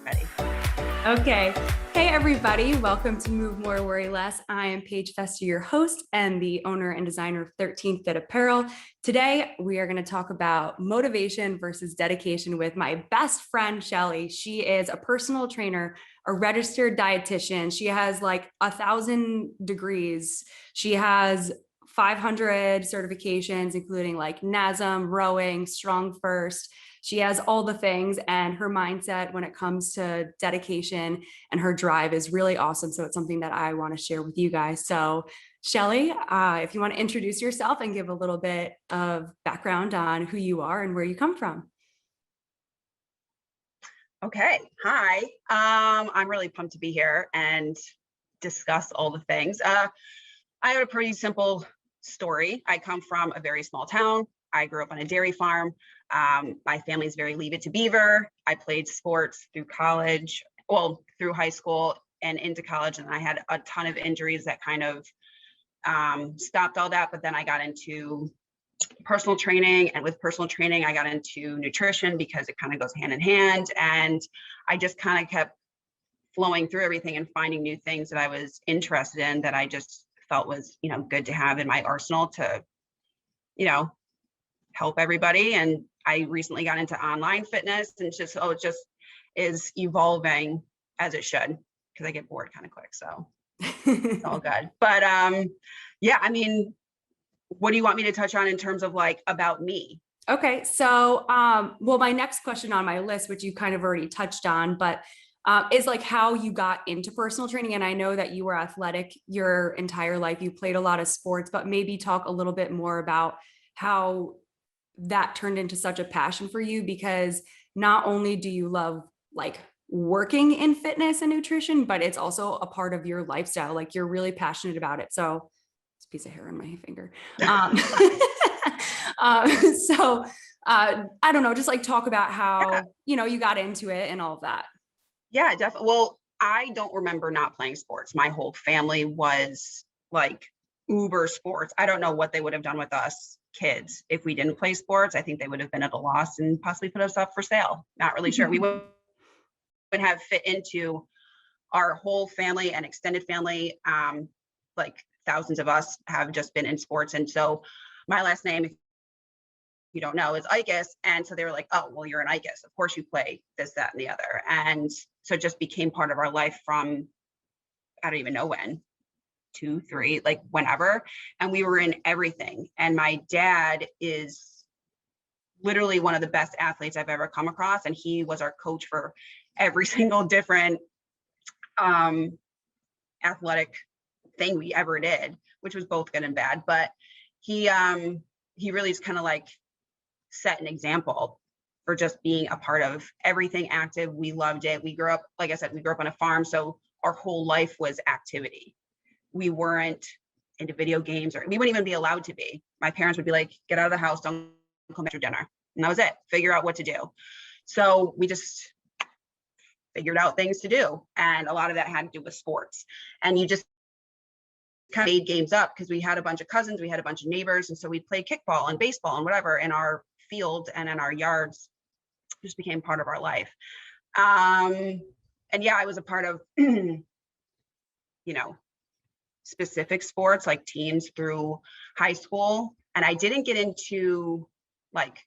Ready. Okay. Hey, everybody. Welcome to Move More, Worry Less. I am Paige Fester, your host and the owner and designer of 13th Fit Apparel. Today, we are going to talk about motivation versus dedication with my best friend, Shelly. She is a personal trainer, a registered dietitian. She has like 1,000 degrees. She has 500 certifications, including like NASM, rowing, Strong First. She has all the things, and her mindset when it comes to dedication and her drive is really awesome. So it's something that I want to share with you guys. So Shelly, if you want to introduce yourself and give a little bit of background on who you are and where you come from. Okay. Hi. I'm really pumped to be here and discuss all the things. I have a pretty simple story. I come from a very small town. I grew up on a dairy farm. My family's very Leave It to Beaver. I played sports through college, through high school and into college. And I had a ton of injuries that kind of stopped all that. But then I got into personal training, and with personal training, I got into nutrition because it kind of goes hand in hand. And I just kind of kept flowing through everything and finding new things that I was interested in that I just felt was, good to have in my arsenal to, help everybody. And I recently got into online fitness, and it just is evolving as it should, because I get bored kind of quick. So it's all good. But yeah, I mean, what do you want me to touch on in terms of like about me? Okay. So, my next question on my list, which you kind of already touched on, but is like how you got into personal training. And I know that you were athletic your entire life. You played a lot of sports, but maybe talk a little bit more about how that turned into such a passion for you, because not only do you love like working in fitness and nutrition, but it's also a part of your lifestyle. Like you're really passionate about it. So it's a piece of hair on my finger. I don't know, just like talk about how, you got into it and all of that. Yeah, definitely. Well, I don't remember not playing sports. My whole family was like uber sports. I don't know what they would have done with us kids if we didn't play sports. I think they would have been at a loss and possibly put us up for sale. Not really sure. We would have fit into our whole family and extended family. Like thousands of us have just been in sports. And so my last name, if you don't know, is Eichas. And so they were like, oh, well, you're an Eichas. Of course you play this, that, and the other. And so it just became part of our life from, I don't even know when, 2, 3, like whenever. And we were in everything. And my dad is literally one of the best athletes I've ever come across. And he was our coach for every single different athletic thing we ever did, which was both good and bad. But he really is kind of like set an example for just being a part of everything active. We loved it. We grew up, like I said, we grew up on a farm. So our whole life was activity. We weren't into video games, or we wouldn't even be allowed to be. My parents would be like, get out of the house, don't come back for dinner. And that was it. Figure out what to do. So we just figured out things to do. And a lot of that had to do with sports. And you just kind of made games up because we had a bunch of cousins, we had a bunch of neighbors. And so we'd play kickball and baseball and whatever in our fields and in our yards. Just became part of our life. And yeah, I was a part of, specific sports like teams through high school. And I didn't get into like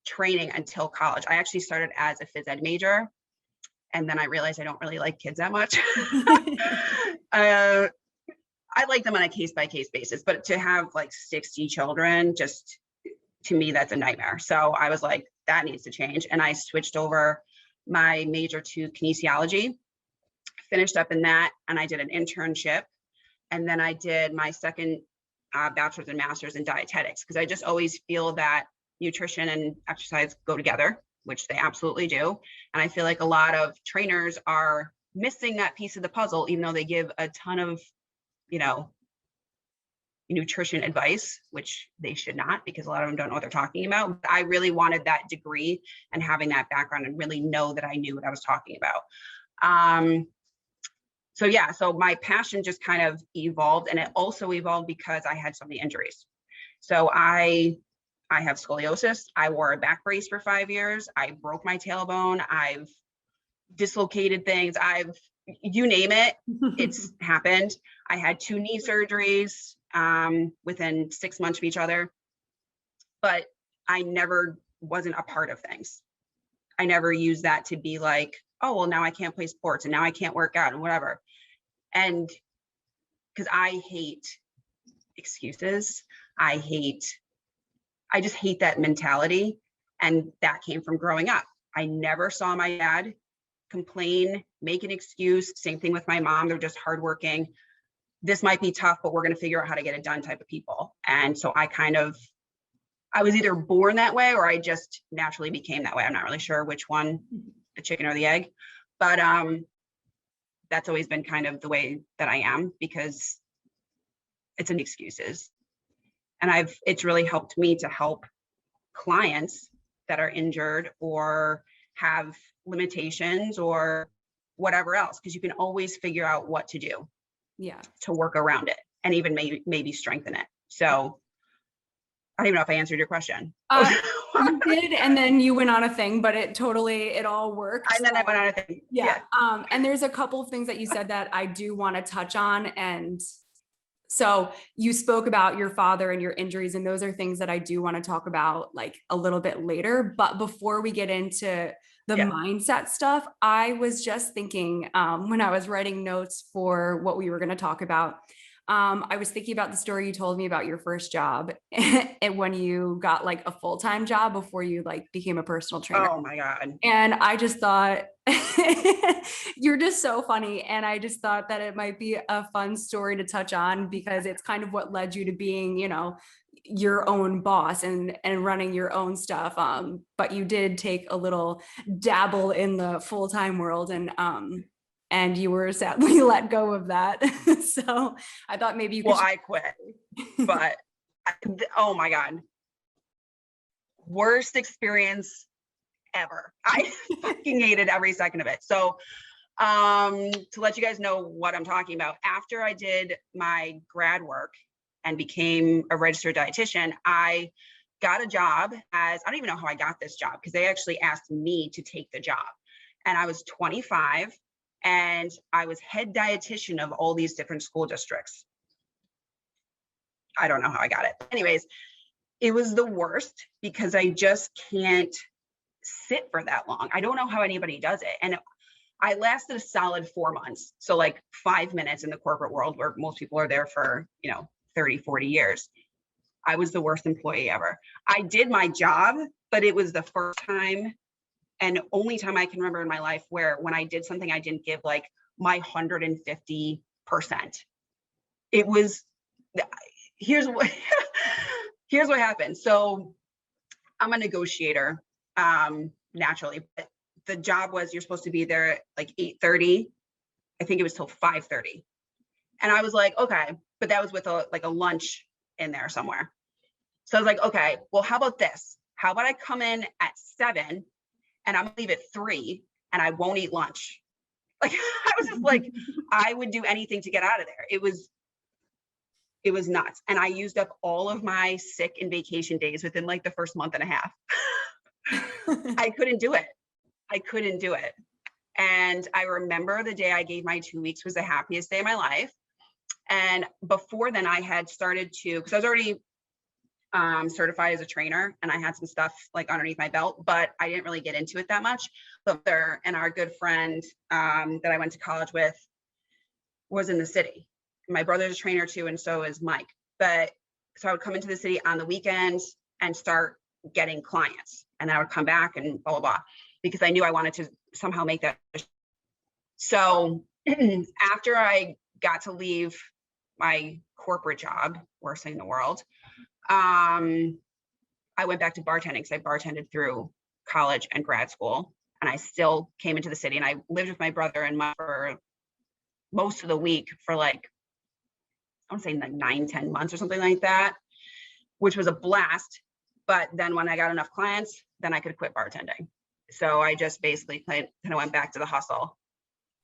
training until college. I actually started as a phys ed major. And then I realized I don't really like kids that much. I like them on a case by case basis, but to have like 60 children, just to me, that's a nightmare. So I was like, that needs to change. And I switched over my major to kinesiology, finished up in that. And I did an internship. And then I did my second bachelor's and master's in dietetics, because I just always feel that nutrition and exercise go together, which they absolutely do. And I feel like a lot of trainers are missing that piece of the puzzle, even though they give a ton of, nutrition advice, which they should not, because a lot of them don't know what they're talking about. But I really wanted that degree and having that background and really know that I knew what I was talking about. So yeah, so my passion just kind of evolved, and it also evolved because I had so many injuries. So I have scoliosis. I wore a back brace for 5 years. I broke my tailbone. I've dislocated things. You name it, it's happened. I had 2 knee surgeries within 6 months of each other, but I never wasn't a part of things. I never used that to be like, oh, well, now I can't play sports and now I can't work out and whatever. And because I hate excuses, I just hate that mentality. And that came from growing up. I never saw my dad complain, make an excuse. Same thing with my mom. They're just hardworking. This might be tough, but we're going to figure out how to get it done type of people. And so I was either born that way or I just naturally became that way. I'm not really sure which one, the chicken or the egg, but that's always been kind of the way that I am, because it's an excuses. And it's really helped me to help clients that are injured or have limitations or whatever else, because you can always figure out what to do to work around it and even maybe strengthen it. So I don't even know if I answered your question. You did, and then you went on a thing, but it all worked. And then I went on a thing. Yeah. And there's a couple of things that you said that I do want to touch on. And so you spoke about your father and your injuries, and those are things that I do want to talk about like a little bit later. But before we get into the mindset stuff, I was just thinking when I was writing notes for what we were going to talk about, I was thinking about the story you told me about your first job and when you got like a full-time job before you like became a personal trainer. Oh my God. And I just thought you're just so funny. And I just thought that it might be a fun story to touch on, because it's kind of what led you to being, your own boss and running your own stuff. But you did take a little dabble in the full-time world, and you were sadly let go of that. So I thought maybe you could. Well, I quit, but oh my God. Worst experience ever. I fucking hated every second of it. So to let you guys know what I'm talking about, after I did my grad work and became a registered dietitian, I got a job I don't even know how I got this job, because they actually asked me to take the job. And I was 25 and I was head dietitian of all these different school districts. I don't know how I got it. Anyways, it was the worst because I just can't sit for that long. I don't know how anybody does it. And I lasted a solid 4 months. So like 5 minutes in the corporate world where most people are there for, 30, 40 years. I was the worst employee ever. I did my job, but it was the first time and only time I can remember in my life where when I did something, I didn't give like my 150%. It was, here's what happened. So I'm a negotiator, naturally, but the job was you're supposed to be there at like 8:30. I think it was till 5:30. And I was like, okay, but that was with a lunch in there somewhere. So I was like, okay, well, how about this? How about I come in at 7 and I'm gonna leave at 3 and I won't eat lunch. Like I was just like, I would do anything to get out of there. It was nuts. And I used up all of my sick and vacation days within like the first month and a half. I couldn't do it. And I remember the day I gave my 2 weeks was the happiest day of my life. And before then I had started because I was already certified as a trainer and I had some stuff like underneath my belt, but I didn't really get into it that much. But our good friend that I went to college with was in the city. My brother's a trainer too, and so is Mike. But so I would come into the city on the weekends and start getting clients, and then I would come back and blah, blah, blah, because I knew I wanted to somehow make that. So after I got to leave my corporate job, worst thing in the world, I went back to bartending because I bartended through college and grad school, and I still came into the city, and I lived with my brother and Mike for most of the week for like, I want to say like 9-10 months or something like that, which was a blast. But then when I got enough clients, then I could quit bartending. So I just basically kind of went back to the hustle.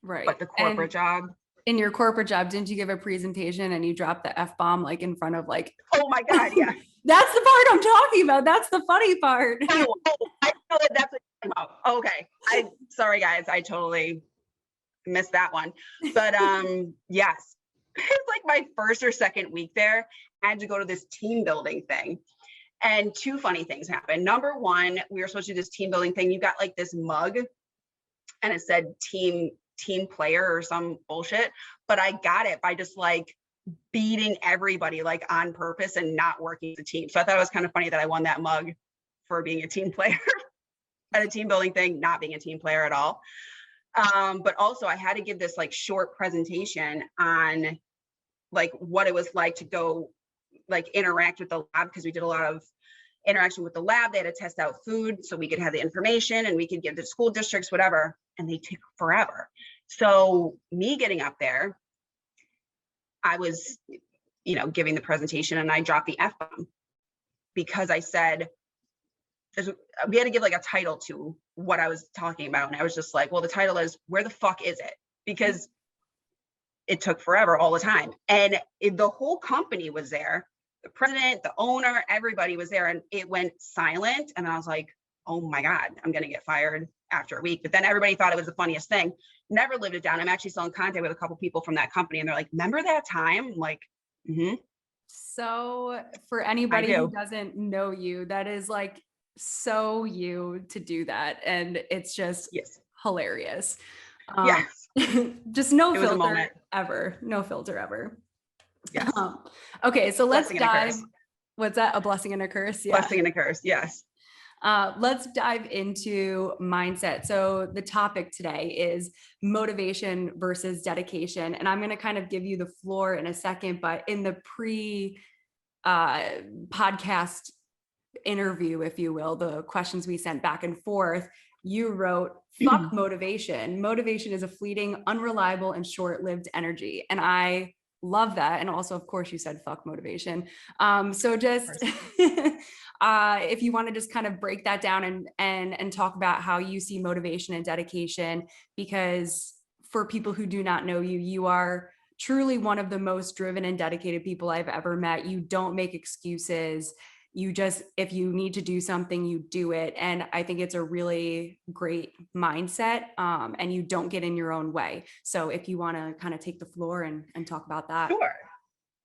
Right. But the corporate job, in your corporate job, didn't you give a presentation and you dropped the F-bomb like in front of like, Oh my God, yeah. That's the part I'm talking about. That's the funny part. Oh, I know that's what you're talking about. Okay. Sorry guys, I totally missed that one. But yes. It's like my first or second week there. I had to go to this team building thing. And two funny things happened. Number one, we were supposed to do this team building thing. You got like this mug and it said team player or some bullshit. But I got it by just like beating everybody like on purpose and not working as a team. So I thought it was kind of funny that I won that mug for being a team player at a team building thing, not being a team player at all. But also I had to give this like short presentation on like what it was like to go like interact with the lab, because we did a lot of interaction with the lab. They had to test out food so we could have the information and we could give the school districts, whatever, and they took forever. So me getting up there, I was, giving the presentation and I dropped the F-bomb because I said, we had to give like a title to what I was talking about. And I was just like, well, the title is, where the fuck is it? Because it took forever all the time. And the whole company was there. The president, the owner, everybody was there, and it went silent. And I was like, oh my God, I'm going to get fired after a week. But then everybody thought it was the funniest thing. Never lived it down. I'm actually still in contact with a couple people from that company. And they're like, remember that time? I'm like, mm-hmm. So for anybody who doesn't know you, that is like so you to do that. And it's just hilarious. Yes. Just no filter ever. No filter ever. Yes. Okay, so let's dive. What's that? A blessing and a curse? Yeah. Blessing and a curse. Yes. Let's dive into mindset. So the topic today is motivation versus dedication. And I'm going to kind of give you the floor in a second, but in the podcast interview, if you will, the questions we sent back and forth, you wrote, fuck motivation. Motivation is a fleeting, unreliable, and short-lived energy. And I love that. And also, of course, you said fuck motivation. So just if you want to just kind of break that down and talk about how you see motivation and dedication, because for people who do not know you, you are truly one of the most driven and dedicated people I've ever met. You don't make excuses. You just, if you need to do something, you do it. And I think it's a really great mindset, and you don't get in your own way. So if you want to kind of take the floor and talk about that. Sure.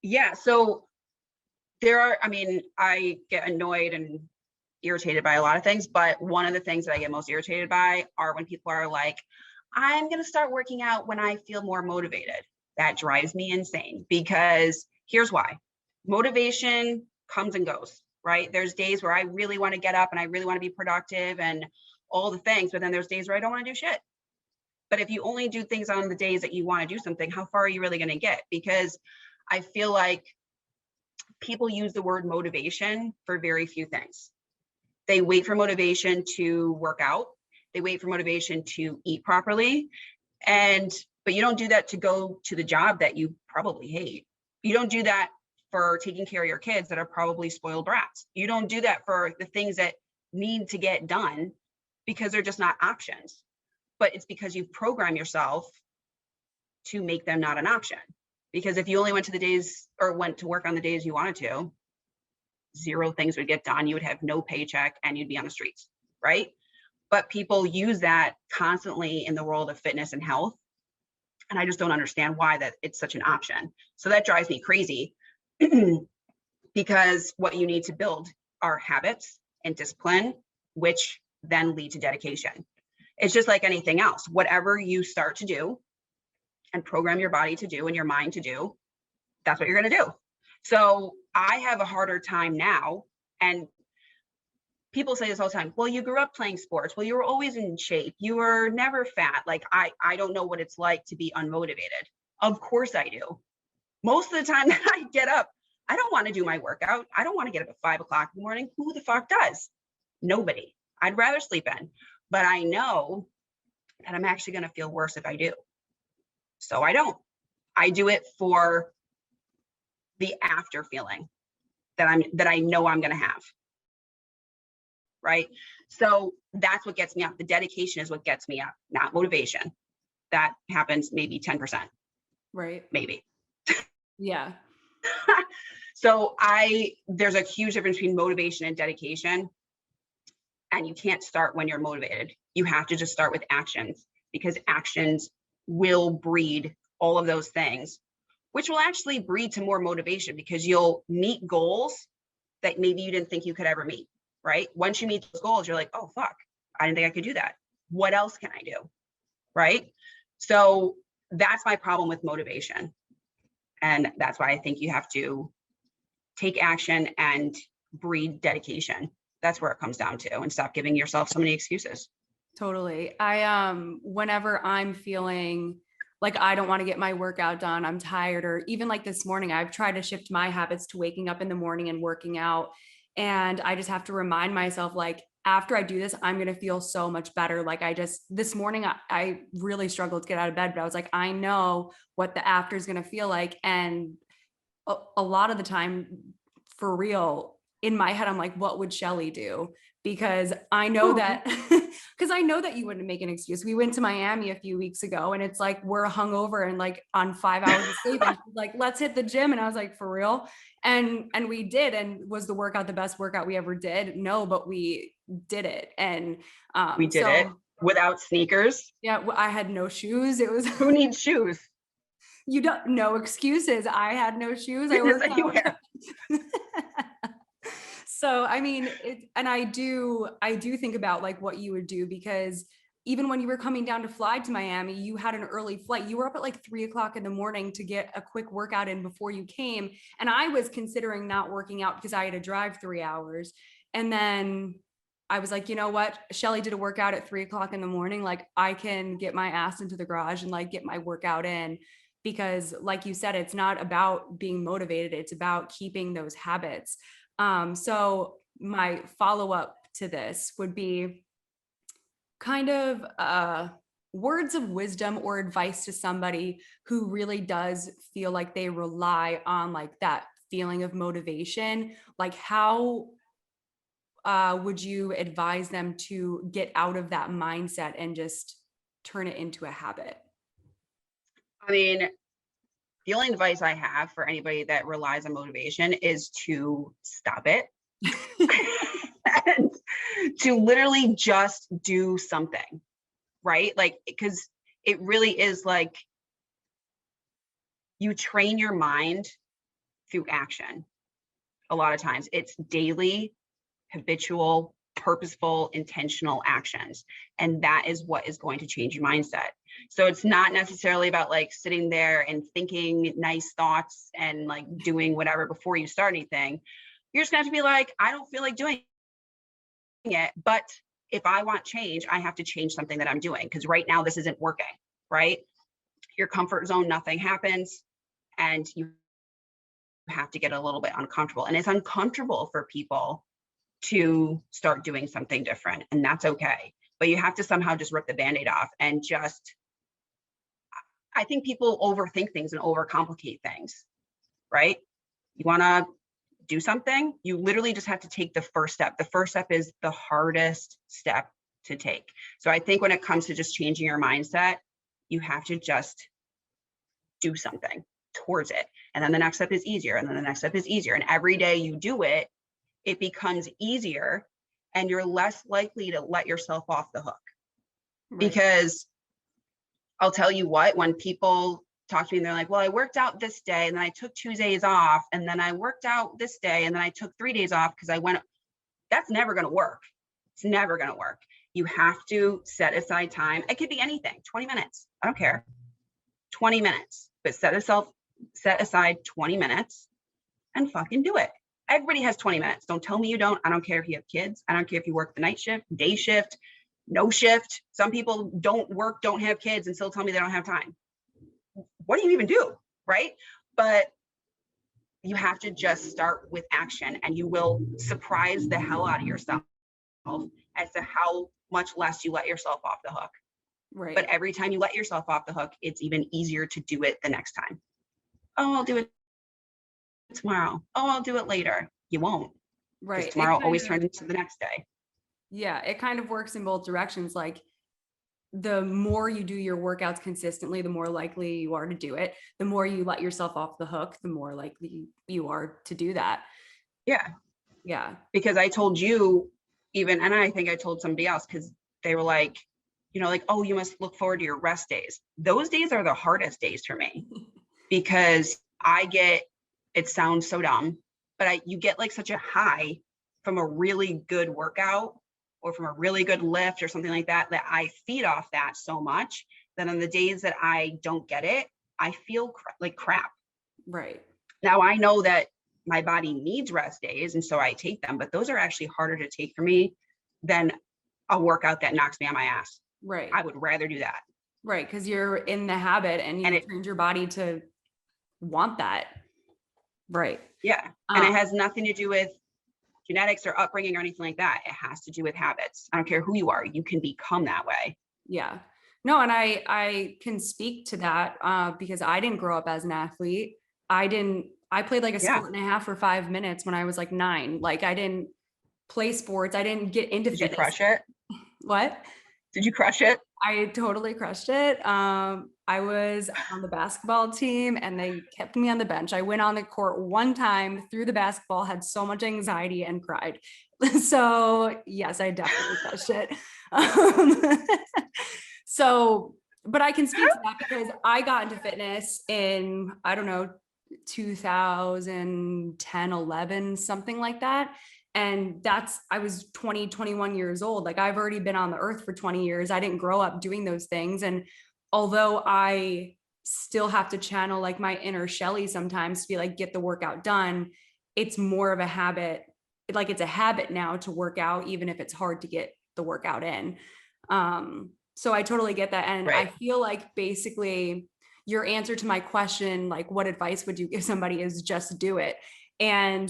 Yeah. So I get annoyed and irritated by a lot of things, but one of the things that I get most irritated by are when people are like, I'm going to start working out when I feel more motivated. That drives me insane, because here's why. Motivation comes and goes. Right? There's days where I really want to get up and I really want to be productive and all the things, but then there's days where I don't want to do shit. But if you only do things on the days that you want to do something, how far are you really going to get? Because I feel like people use the word motivation for very few things. They wait for motivation to work out. They wait for motivation to eat properly. But you don't do that to go to the job that you probably hate. You don't do that for taking care of your kids that are probably spoiled brats. You don't do that for the things that need to get done because they're just not options. But it's because you've programmed yourself to make them not an option. Because if you only went to work on the days you wanted to, zero things would get done. You would have no paycheck and you'd be on the streets, right? But people use that constantly in the world of fitness and health. And I just don't understand why that it's such an option. So that drives me crazy. Because what you need to build are habits and discipline, which then lead to dedication. It's just like anything else. Whatever you start to do and program your body to do and your mind to do, that's what you're going to do. So I have a harder time now. And people say this all the time. Well, you grew up playing sports. Well, you were always in shape. You were never fat. Like, I don't know what it's like to be unmotivated. Of course I do. Most of the time that I get up, I don't want to do my workout. I don't want to get up at 5 o'clock in the morning. Who the fuck does? Nobody. I'd rather sleep in. But I know that I'm actually going to feel worse if I do. So I don't. I do it for the after feeling that I know I'm going to have. Right? So that's what gets me up. The dedication is what gets me up, not motivation. That happens maybe 10%. Right. maybe. Yeah. So there's a huge difference between motivation and dedication. And you can't start when you're motivated. You have to just start with actions, because actions will breed all of those things, which will actually breed to more motivation, because you'll meet goals that maybe you didn't think you could ever meet, right? Once you meet those goals, you're like, oh, fuck, I didn't think I could do that. What else can I do? Right? So that's my problem with motivation. And that's why I think you have to take action and breed dedication. That's where it comes down to, and stop giving yourself so many excuses. Totally. Whenever I'm feeling like I don't want to get my workout done, I'm tired, or even like this morning, I've tried to shift my habits to waking up in the morning and working out. And I just have to remind myself, like, after I do this, I'm going to feel so much better. Like, this morning, I really struggled to get out of bed, but I was like, I know what the after is going to feel like. And a lot of the time, for real, in my head, I'm like, what would Shelly do? Because I know that, because I know that you wouldn't make an excuse. We went to Miami a few weeks ago, and it's like, we're hungover and like on 5 hours of sleep, and she's like, let's hit the gym. And I was like, for real? And we did. And was the workout the best workout we ever did? No, but we did it. And We did it without sneakers. yeah, I had no shoes. It was Who needs shoes? You don't, no excuses. I had no shoes. I Goodness worked anywhere. So, I mean, and I do think about like what you would do, because even when you were coming down to fly to Miami, you had an early flight. You were up at like 3 o'clock in the morning to get a quick workout in before you came. And I was considering not working out because I had to drive 3 hours. And then I was like, you know what? Shelly did a workout at 3 o'clock in the morning. Like, I can get my ass into the garage and like get my workout in, because like you said, it's not about being motivated. It's about keeping those habits. So my follow-up to this would be kind of words of wisdom or advice to somebody who really does feel like they rely on like that feeling of motivation. Like, how would you advise them to get out of that mindset and just turn it into a habit? I mean, the only advice I have for anybody that relies on motivation is to stop it and to literally just do something, right? Like, because it really is like you train your mind through action. A lot of times it's daily, habitual, purposeful, intentional actions. And that is what is going to change your mindset. So it's not necessarily about like sitting there and thinking nice thoughts and like doing whatever before you start anything. You're just gonna have to be like, I don't feel like doing it, but if I want change, I have to change something that I'm doing, because right now this isn't working, right? Your comfort zone, nothing happens, and you have to get a little bit uncomfortable. And it's uncomfortable for people to start doing something different, and that's okay. But you have to somehow just rip the Band-Aid off and just, I think people overthink things and overcomplicate things, right? You want to do something, you literally just have to take the first step. The first step is the hardest step to take. So I think when it comes to just changing your mindset, you have to just do something towards it. And then the next step is easier. And then the next step is easier. And every day you do it, it becomes easier, and you're less likely to let yourself off the hook. Right. Because I'll tell you what, when people talk to me and they're like, well, I worked out this day and then I took 2 days off, and then I worked out this day and then I took 3 days off because I went, that's never going to work. It's never going to work. You have to set aside time. It could be anything, 20 minutes. I don't care. 20 minutes, but set aside 20 minutes and fucking do it. Everybody has 20 minutes. Don't tell me you don't. I don't care if you have kids. I don't care if you work the night shift, day shift, no shift. Some people don't work, don't have kids, and still tell me they don't have time. What do you even do, right? But you have to just start with action, and you will surprise the hell out of yourself as to how much less you let yourself off the hook. Right. But every time you let yourself off the hook, it's even easier to do it the next time. Oh, I'll do it tomorrow. Oh, I'll do it later. You won't. Right. Tomorrow always turns into the next day. Yeah, it kind of works in both directions. Like, the more you do your workouts consistently, the more likely you are to do it. The more you let yourself off the hook, the more likely you are to do that. Yeah. Yeah. Because I told you even, and I think I told somebody else, because they were like, like, oh, you must look forward to your rest days. Those days are the hardest days for me because it sounds so dumb, but you get like such a high from a really good workout or from a really good lift or something like that, that I feed off that so much that on the days that I don't get it, I feel like crap. Right. Now I know that my body needs rest days, and so I take them, but those are actually harder to take for me than a workout that knocks me on my ass. Right. I would rather do that. Right. Because you're in the habit and And you trained your body to want that. Right. yeah. And it has nothing to do with genetics or upbringing or anything like that. It has to do with habits. I don't care who you are. You can become that way. Yeah. No, and I can speak to that because I didn't grow up as an athlete. I played like a Yeah. sport and a half for 5 minutes when I was like 9. Like I didn't play sports. I didn't get into Did you fitness. crush it? What? Did you crush it? I totally crushed it. I was on the basketball team and they kept me on the bench. I went on the court one time, threw the basketball, had so much anxiety and cried. So yes, I definitely crushed it. So, but I can speak to that because I got into fitness in, I don't know, 2010, 11, something like that. And I was 20, 21 years old. Like I've already been on the earth for 20 years. I didn't grow up doing those things. And although I still have to channel like my inner Shelly sometimes to be like, get the workout done, it's more of a habit. Like it's a habit now to work out, even if it's hard to get the workout in. So I totally get that. And I feel like basically your answer to my question, like what advice would you give somebody, is just do it. And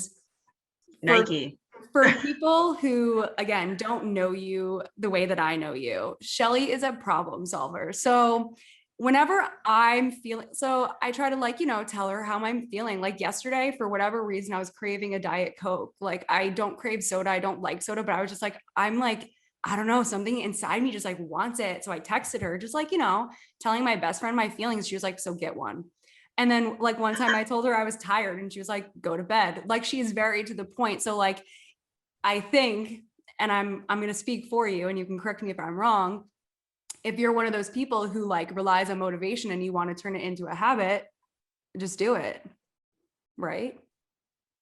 Nike. For people who, again, don't know you the way that I know you, Shelly is a problem solver. So whenever I'm feeling, so I try to like, tell her how I'm feeling. Like yesterday, for whatever reason, I was craving a Diet Coke. Like I don't crave soda. I don't like soda, but I was just like, I'm like, I don't know, something inside me just like wants it. So I texted her just like, telling my best friend my feelings. She was like, so get one. And then like one time I told her I was tired and she was like, go to bed. Like she's very to the point. So like, I think, and I'm going to speak for you and you can correct me if I'm wrong. If you're one of those people who like relies on motivation and you want to turn it into a habit, just do it. Right?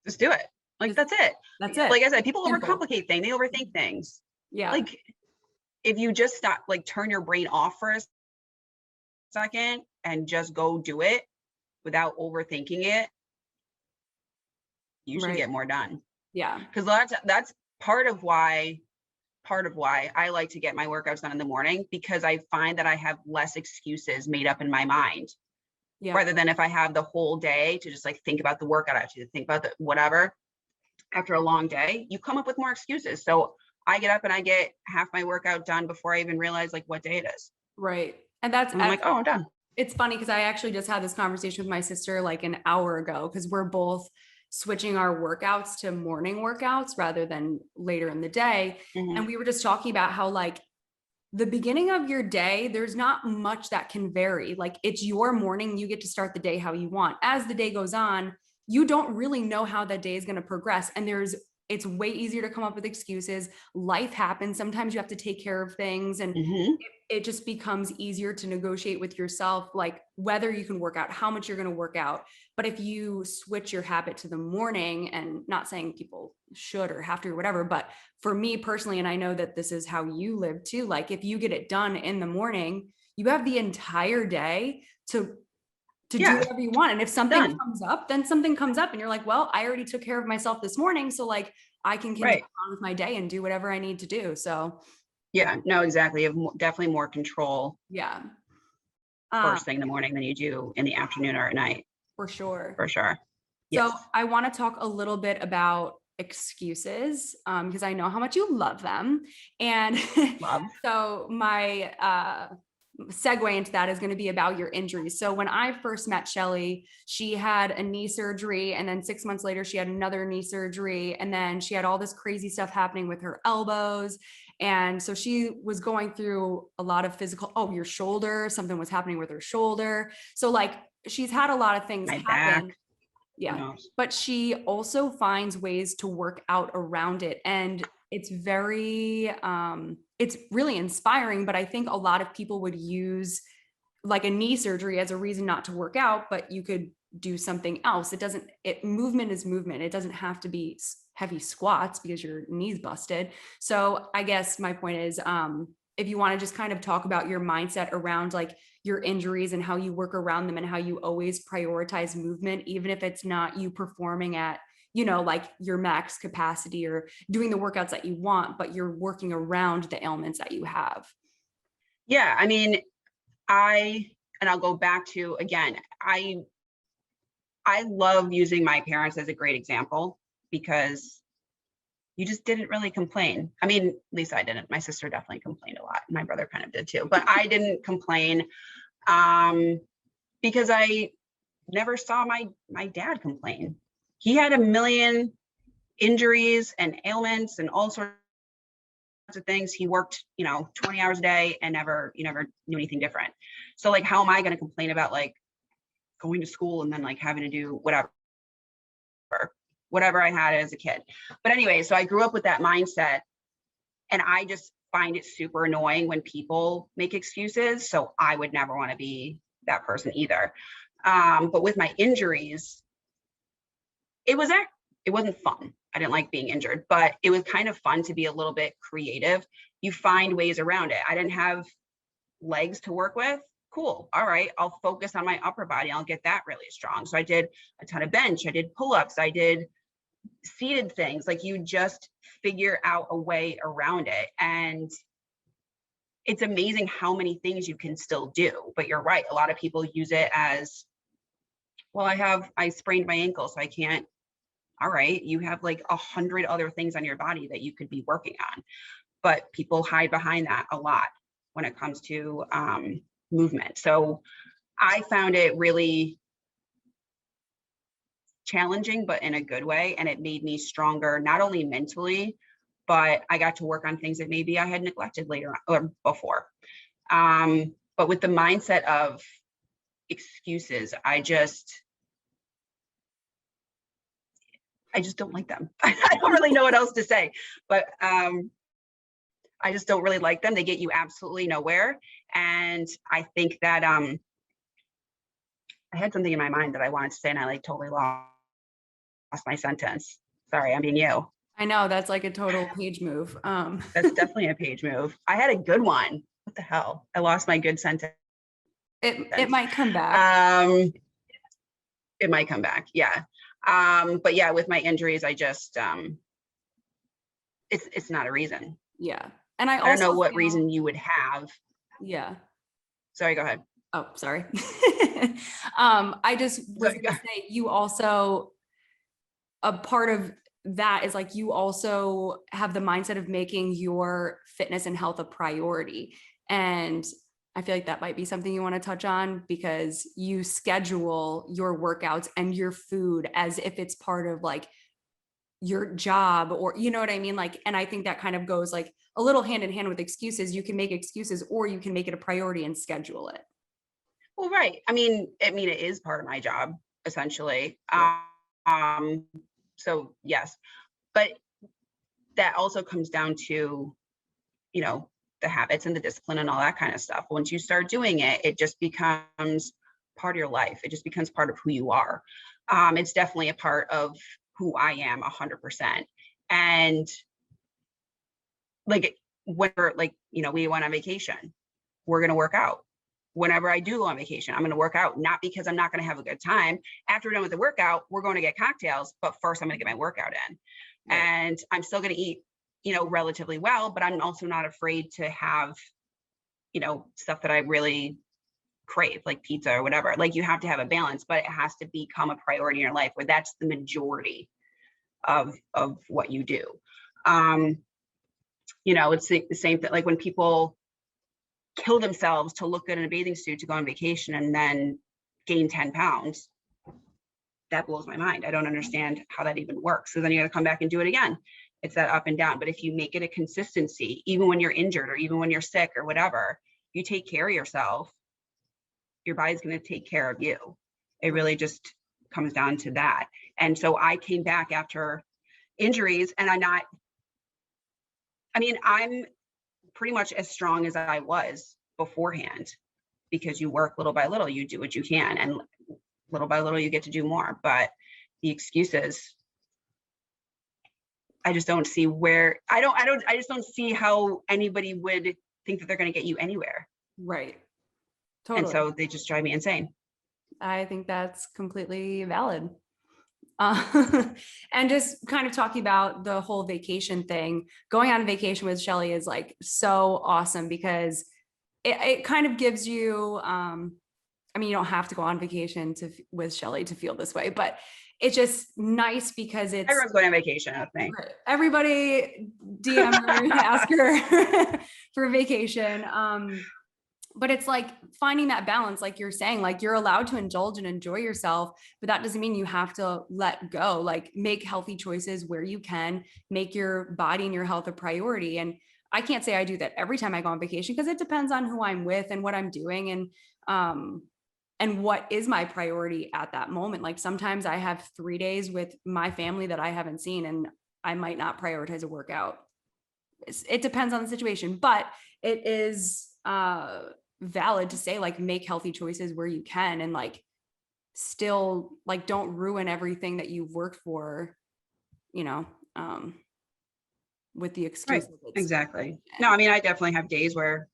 Just do it. Like, that's it. That's it. Like I said, people Simple. overcomplicate things. They overthink things. Yeah. Like if you just stop, like turn your brain off for a second and just go do it without overthinking it, you should get more done. Yeah. Because that's part of why I like to get my workouts done in the morning, because I find that I have less excuses made up in my mind. Yeah. Rather than if I have the whole day to just like think about the workout, I have to think about the whatever. After a long day, you come up with more excuses. So I get up and I get half my workout done before I even realize like what day it is. Right. And I'm like, oh, I'm done. It's funny because I actually just had this conversation with my sister like an hour ago, because we're both switching our workouts to morning workouts rather than later in the day. Mm-hmm. And we were just talking about how like the beginning of your day, there's not much that can vary. Like it's your morning, you get to start the day how you want. As the day goes on, you don't really know how that day is going to progress. And it's way easier to come up with excuses. Life happens. Sometimes you have to take care of things, and mm-hmm. it just becomes easier to negotiate with yourself, like whether you can work out, how much you're going to work out. But if you switch your habit to the morning, and not saying people should or have to or whatever, but for me personally, and I know that this is how you live too, like if you get it done in the morning, you have the entire day to do whatever you want. And if something comes up, then something comes up and you're like, well, I already took care of myself this morning. So like I can continue on with my day and do whatever I need to do. So yeah, no, exactly. You have definitely more control. Yeah. First thing in the morning than you do in the afternoon or at night. For sure. For sure. Yes. So I want to talk a little bit about excuses, because I know how much you love them. And so my segue into that is going to be about your injuries. So when I first met Shelly, she had a knee surgery, and then 6 months later, she had another knee surgery. And then she had all this crazy stuff happening with her elbows. And so she was going through a lot of physical, oh, your shoulder, something was happening with her shoulder. So like she's had a lot of things My happen. back, who Yeah. knows? But she also finds ways to work out around it. And it's very, it's really inspiring. But I think a lot of people would use like a knee surgery as a reason not to work out, but you could do something else. Movement is movement. It doesn't have to be heavy squats because your knee's busted. So I guess my point is, if you want to just kind of talk about your mindset around like your injuries and how you work around them and how you always prioritize movement, even if it's not you performing at, like your max capacity or doing the workouts that you want, but you're working around the ailments that you have. Yeah, I mean, and I'll go back to, again, I love using my parents as a great example because you just didn't really complain. I mean, at least I didn't. My sister definitely complained a lot. My brother kind of did too, but I didn't complain because I never saw my dad complain. He had a million injuries and ailments and all sorts of things. He worked, 20 hours a day and you never knew anything different. So like, how am I going to complain about like going to school and then like having to do whatever I had as a kid? But anyway, so I grew up with that mindset, and I just find it super annoying when people make excuses. So I would never want to be that person either. But with my injuries, it wasn't fun. I didn't like being injured, but it was kind of fun to be a little bit creative. You find ways around it. I didn't have legs to work with. Cool. All right. I'll focus on my upper body. I'll get that really strong. So I did a ton of bench. I did pull-ups. I did seated things. Like, you just figure out a way around it. And it's amazing how many things you can still do. But you're right. A lot of people use it as, well, I sprained my ankle, so I can't. All right. You have like 100 other things on your body that you could be working on. But people hide behind that a lot when it comes to movement. So I found it really challenging, but in a good way. And it made me stronger, not only mentally, but I got to work on things that maybe I had neglected later or before. But with the mindset of excuses, I just don't like them. I don't really know what else to say, but I just don't really like them. They get you absolutely nowhere. And I think that I had something in my mind that I wanted to say, and I like totally lost my sentence. Sorry, I mean you. I know that's like a total page move. That's definitely a page move. I had a good one. What the hell? I lost my good sentence. It might come back. It might come back. Yeah. But yeah, with my injuries, I just it's not a reason. Yeah. And I don't know what reason you would have. Yeah. Sorry, go ahead. Oh, sorry. I just was going to say, you also, a part of that is like, you also have the mindset of making your fitness and health a priority. And I feel like that might be something you want to touch on, because you schedule your workouts and your food as if it's part of like your job, or you know what I mean? Like, and I think that kind of goes like a little hand in hand with excuses. You can make excuses, or you can make it a priority and schedule it. Well, right. I mean, it is part of my job, essentially. So yes, but that also comes down to, the habits and the discipline and all that kind of stuff. Once you start doing it, it just becomes part of your life. It just becomes part of who you are. It's definitely a part of who I am 100%. And like, when we're like, we went on vacation, we're going to work out. Whenever I do go on vacation, I'm going to work out, not because I'm not going to have a good time. After we're done with the workout, we're going to get cocktails, but first I'm going to get my workout in. Right. And I'm still going to eat, relatively well, but I'm also not afraid to have, stuff that I really crave, like pizza or whatever. Like, you have to have a balance, but it has to become a priority in your life where that's the majority of what you do. It's the same thing. Like, when people kill themselves to look good in a bathing suit to go on vacation and then gain 10 pounds, that blows my mind. I don't understand how that even works. So then you got to come back and do it again. It's that up and down. But if you make it a consistency, even when you're injured or even when you're sick or whatever, you take care of yourself, your body's going to take care of you. It really just comes down to that. And so I came back after injuries, and I'm pretty much as strong as I was beforehand, because you work little by little, you do what you can, and little by little you get to do more. But the excuses, I just don't see where I just don't see how anybody would think that they're going to get you anywhere. Right. Totally. And so they just drive me insane. I think that's completely valid. And just kind of talking about the whole vacation thing, going on vacation with Shelly is like so awesome, because it kind of gives you, you don't have to go on vacation with Shelly to feel this way, but it's just nice because it's everyone's going on vacation, I think. Everybody DM her, ask her for vacation. But it's like finding that balance, like you're saying, like you're allowed to indulge and enjoy yourself, but that doesn't mean you have to let go. Like make healthy choices where you can, make your body and your health a priority. And I can't say I do that every time I go on vacation, because it depends on who I'm with and what I'm doing, and what is my priority at that moment. Like sometimes I have 3 days with my family that I haven't seen, and I might not prioritize a workout. It depends on the situation, but it is valid to say, like, make healthy choices where you can, and like still like don't ruin everything that you've worked for, with the excuse. Right. Exactly. No, I definitely have days where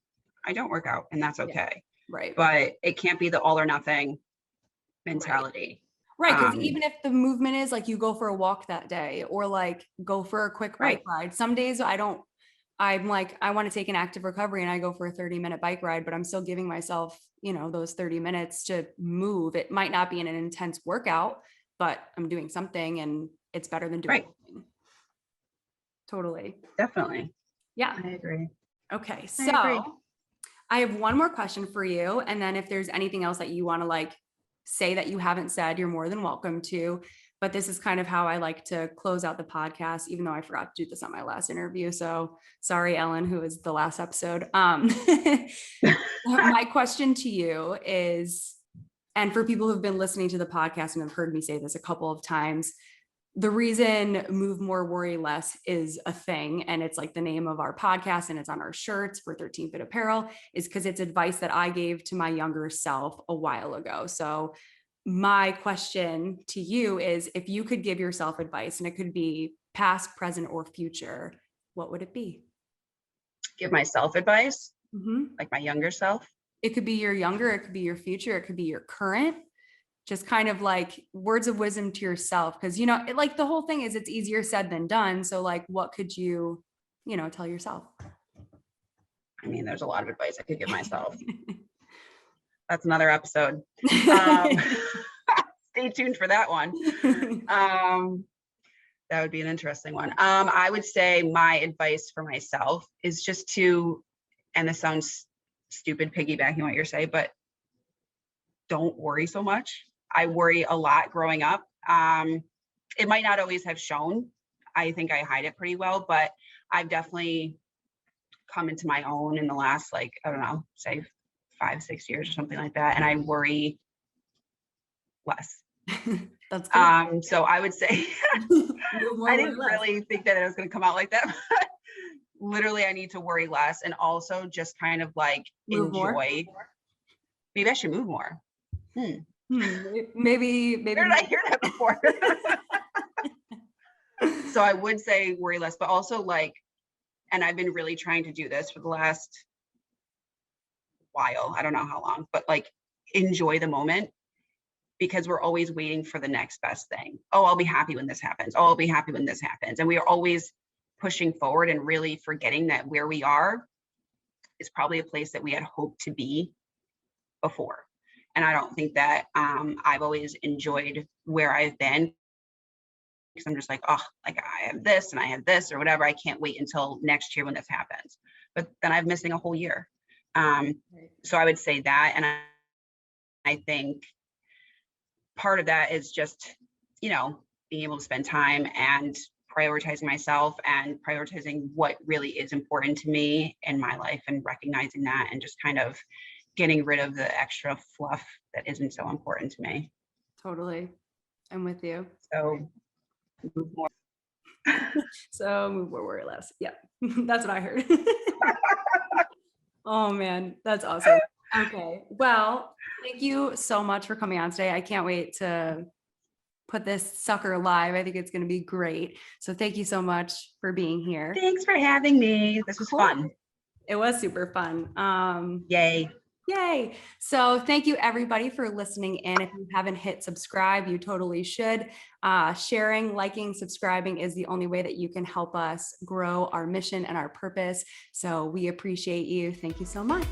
I don't work out, and that's okay. Yeah. Right. But it can't be the all or nothing mentality. Right. Because even if the movement is like you go for a walk that day, or like go for a quick bike ride. Some days I'm like, I want to take an active recovery and I go for a 30-minute bike ride, but I'm still giving myself, those 30 minutes to move. It might not be an intense workout, but I'm doing something, and it's better than doing nothing. Totally. Definitely. Yeah. I agree. Okay. So I have one more question for you. And then if there's anything else that you want to like say that you haven't said, you're more than welcome to. But this is kind of how I like to close out the podcast, even though I forgot to do this on my last interview. So sorry, Ellen, who was the last episode. My question to you is, and for people who've been listening to the podcast and have heard me say this a couple of times, the reason Move More, Worry Less is a thing, and it's like the name of our podcast, and it's on our shirts for 13th Fit Apparel, is because it's advice that I gave to my younger self a while ago. So my question to you is, if you could give yourself advice, and it could be past, present, or future, what would it be? Give myself advice? Mm-hmm. Like my younger self? It could be your younger, it could be your future, it could be your current. Just kind of like words of wisdom to yourself. Because, like the whole thing is, it's easier said than done. So like, what could you, tell yourself? There's a lot of advice I could give myself. That's another episode. Stay tuned for that one. That would be an interesting one. I would say my advice for myself is just to, and this sounds stupid piggybacking what you're saying, but don't worry so much. I worry a lot growing up. It might not always have shown. I think I hide it pretty well, but I've definitely come into my own in the last, say 5-6 years or something like that. And I worry less. That's good. So I would say, I didn't really think that it was going to come out like that, but literally I need to worry less, and also just kind of like move enjoy. More. Maybe I should move more. Maybe. Where did I hear that before? So I would say worry less, but also and I've been really trying to do this for the last while. I don't know how long, but enjoy the moment, because we're always waiting for the next best thing. Oh, I'll be happy when this happens. Oh, I'll be happy when this happens. And we are always pushing forward and really forgetting that where we are is probably a place that we had hoped to be before. And I don't think that I've always enjoyed where I've been, because I'm just like, I have this and I have this or whatever. I can't wait until next year when this happens. But then I'm missing a whole year. So I would say that. And I think part of that is just, being able to spend time and prioritizing myself and prioritizing what really is important to me in my life and recognizing that and just kind of getting rid of the extra fluff that isn't so important to me. Totally. I'm with you. So move more. So move more, worry less. Yeah, that's what I heard. Oh man, that's awesome. Okay. Well, thank you so much for coming on today. I can't wait to put this sucker live. I think it's going to be great. So thank you so much for being here. Thanks for having me. This was fun. It was super fun. Yay. Yay. So thank you everybody for listening in. If you haven't hit subscribe, you totally should. Sharing, liking, subscribing is the only way that you can help us grow our mission and our purpose. So we appreciate you. Thank you so much.